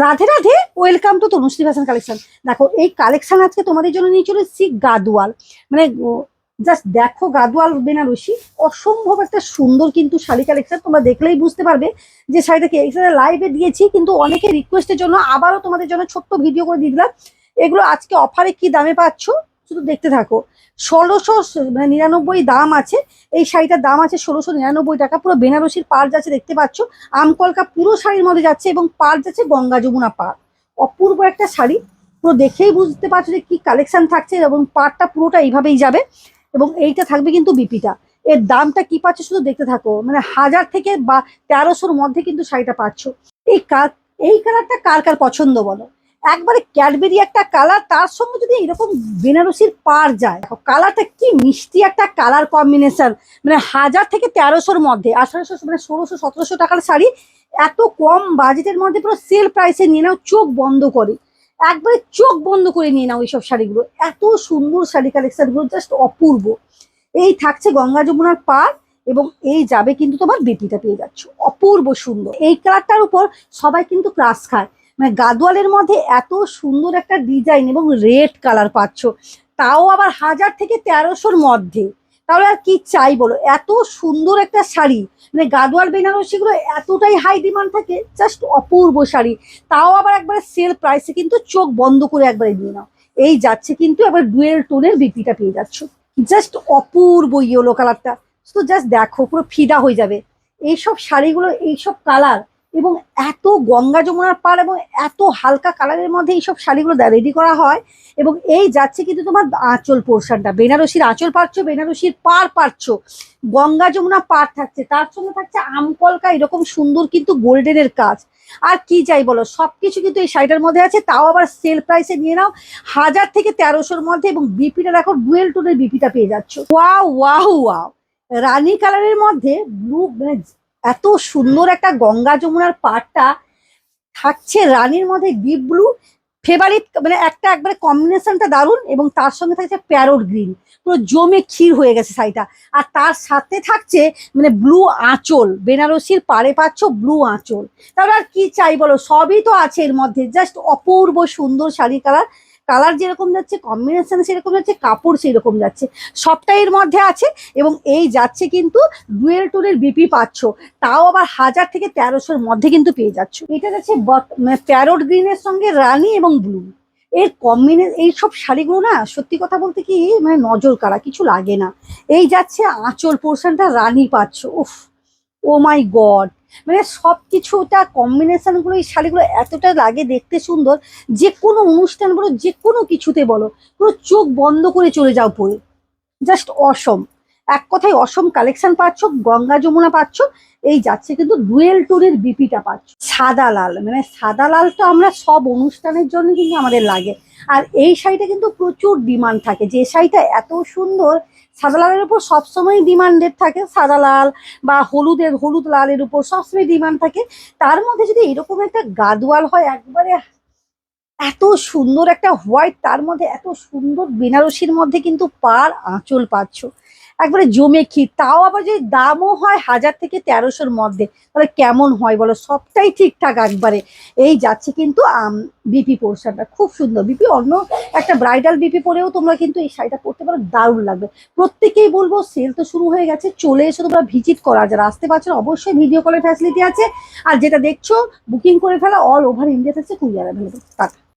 Radhe Radhe, welcome to Tanushree fashion collection. দেখো এই collection আজকে তোমাদের জন্য নিয়ে চলে এসেছি গাদোয়াল। মানে জাস্ট দেখো, গাদোয়াল বেনারসি অসম্ভব একটা সুন্দর কিন্তু শাড়ি কালেকশন। তোমরা দেখলেই বুঝতে পারবে যে শাড়িটাকে এখানে লাইভে দিয়েছি, কিন্তু অনেকে রিকোয়েস্টের জন্য আবারও তোমাদের জন্য ছোট্ট ভিডিও করে দিয়ে দিলাম। এগুলো আজকে অফারে কি দামে পাচ্ছ শুধু দেখতে থাকো। 1699 দাম আছে। এই শাড়িটার দাম আছে 1699 টাকা। পুরো বেনারসির পাড় যাচ্ছে, দেখতে পাচ্ছ আমকলকা পুরো শাড়ির মধ্যে যাচ্ছে, এবং পাড় যাচ্ছে গঙ্গা যমুনা পাড়। অপূর্ব একটা শাড়ি, পুরো দেখেই বুঝতে পারছো যে কি কালেকশন থাকছে, এবং পাড়টা পুরোটা এইভাবেই যাবে, এবং এইটা থাকবে কিন্তু বিপিটা। এর দামটা কি পাচ্ছ শুধু দেখতে থাকো, মানে 1000 থেকে বা 1300-র মধ্যে কিন্তু শাড়িটা পাচ্ছ। এই কালারটা কার কার পছন্দ বলো? একবারে ক্যাডবেরি একটা কালার, তার সঙ্গে যদি এরকম বেনারসির পাড় যায়, কালারটা কি মিষ্টি একটা কালার কম্বিনেশন। মানে 1000 থেকে 1300-র মধ্যে, 1800 মানে 1600-1700 টাকার শাড়ি এত কম বাজেটের মধ্যে পুরো সেল প্রাইসে নিয়ে নাও, চোখ বন্ধ করে, একবারে চোখ বন্ধ করে নিয়ে নাও এইসব শাড়িগুলো। এত সুন্দর শাড়ি কালেকশন গুলো জাস্ট অপূর্ব। এই থাকছে গঙ্গা যমুনার পাড়, এবং এই যাবে কিন্তু তোমার বিপিটা পেয়ে যাচ্ছ, অপূর্ব সুন্দর। এই কালারটার উপর সবাই কিন্তু ক্রাশ খায়। মানে গাদোয়ালের মধ্যে এত সুন্দর একটা ডিজাইন এবং রেড কালার পাচ্ছ, তাও আবার 1000 থেকে 1300-র মধ্যে। তাহলে আর কি চাই বলো? এত সুন্দর একটা শাড়ি, মানে গাদোয়াল বেনারসি গুলো এতটাই হাই ডিমান্ড থাকে, জাস্ট অপূর্ব শাড়ি। তাও আবার একবারে সেল প্রাইসে, কিন্তু চোখ বন্ধ করে একবারে নিয়ে নাও। এই যাচ্ছে কিন্তু এবার ডুয়েল টোনের বিপিটা পেয়ে যাচ্ছ, জাস্ট অপূর্ব ইয়েলো কালারটা। তো জাস্ট দেখো, পুরো ফিদা হয়ে যাবে এইসব শাড়িগুলো, এইসব কালার, এবং এত গঙ্গা যমুনার পাড়, এবং এত হালকা কালারের মধ্যে এইসব শাড়িগুলো রেডি করা হয়। এবং এই যাচ্ছে কিন্তু তোমার আঁচল পোর্শনটা, বেনারসির আঁচল পাচ্ছ, বেনারসির পাড় পাচ্ছ, গঙ্গা যমুনা পাড় থাকছে, তার সঙ্গে থাকছে আমকলকা এরকম সুন্দর কিন্তু গোল্ডেনের কাজ। আর কি চাই বলো? সবকিছু কিন্তু এই শাড়িটার মধ্যে আছে, তাও আবার সেল প্রাইসে নিয়ে নাও 1000 থেকে 1300-র মধ্যে। এবং বিপিটা দেখো, ডুয়েল টোনের বিপিটা পেয়ে যাচ্ছ। ওয়াও ওয়াও ওয়াও, রানী কালারের মধ্যে ব্লু, মানে এত সুন্দর একটা গঙ্গা যমুনার পাড়টা থাকছে রানীর মধ্যে ডিপ ব্লু। ফেভারিট মানে একটা একবারে কম্বিনেশনটা দারুণ, এবং তার সঙ্গে থাকছে প্যারোট গ্রিন, পুরো জমে ক্ষীর হয়ে গেছে শাড়িটা। আর তার সাথে থাকছে মানে ব্লু আঁচল, বেনারসির পাড়ে পাচ্ছ ব্লু আঁচল। তাহলে আর কি চাই বলো? সবই তো আছে এর মধ্যে, জাস্ট অপূর্ব সুন্দর শাড়ি কালার। কালার যেরকম যাচ্ছে, কম্বিনেশন সেরকম যাচ্ছে, কাপড় সেরকম যাচ্ছে, সবটাই এর মধ্যে আছে। এবং এই যাচ্ছে কিন্তু ডুয়েল টোনের বিপি পাচ্ছ, তাও আবার 1000 থেকে 1300-র মধ্যে কিন্তু পেয়ে যাচ্ছ। এটা যাচ্ছে মানে প্যারোট গ্রিনের সঙ্গে রানী এবং ব্লু, এর কম্বিনেশন। এইসব শাড়িগুলো না, সত্যি কথা বলতে কি, মানে নজর কাড়া, কিছু লাগে না। এই যাচ্ছে আঁচল পোর্শনটা রানী পাচ্ছ, উফ, ও মাই গড। মানে সবকিছুটা কম্বিনেশন গুলো, এই শাড়িগুলো এতটা লাগে দেখতে সুন্দর, যে কোনো অনুষ্ঠান বলো, যে কোনো কিছুতে বলো, পুরো চোখ বন্ধ করে চলে যাও পরে, জাস্ট অসম। এক কথায় অসম কালেকশন পাচ্ছ, গঙ্গা যমুনা পাচ্ছ। এই যাচ্ছে কিন্তু ডুয়েল টোনের বিপিটা পাচ্ছ, সাদা লাল। মানে সাদা লালটা আমরা সব অনুষ্ঠানের জন্য কিন্তু আমাদের লাগে। আর এই শাড়িটা কিন্তু প্রচুর ডিমান্ড থাকে, যে শাড়িটা এত সুন্দর, সাদা লালের উপর সবসময় ডিমান্ডেড থাকে। সাদা লাল বা হলুদ লালের উপর সবসময় ডিমান্ড থাকে। তার মধ্যে যদি এরকম একটা গাদোয়াল হয়, একবারে এত সুন্দর একটা হোয়াইট, তার মধ্যে এত সুন্দর বেনারসির মধ্যে কিন্তু পাড় আঁচল পাচ্ছ, একবারে জমে ক্ষীর, তাও আবার যদি দামও হয় 1000 থেকে 1300-র মধ্যে, তাহলে কেমন হয় বলো? সবটাই ঠিকঠাক একবারে। এই যাচ্ছে কিন্তু বিপি পোর্শনটা খুব সুন্দর। বিপি অন্য একটা ব্রাইডাল বিপি পরেও তোমরা কিন্তু এই শাড়িটা পরতে পারো, দারুণ লাগবে। প্রত্যেকেই বলবো, সেল তো শুরু হয়ে গেছে, চলে এসে তোমরা ভিজিট করা, যারা আসতে পারছো না অবশ্যই ভিডিও কলের ফ্যাসিলিটি আছে। আর যেটা দেখছো বুকিং করে ফেলা, অল ওভার ইন্ডিয়া থাকছে কুরিয়ার অ্যাভেলেবল।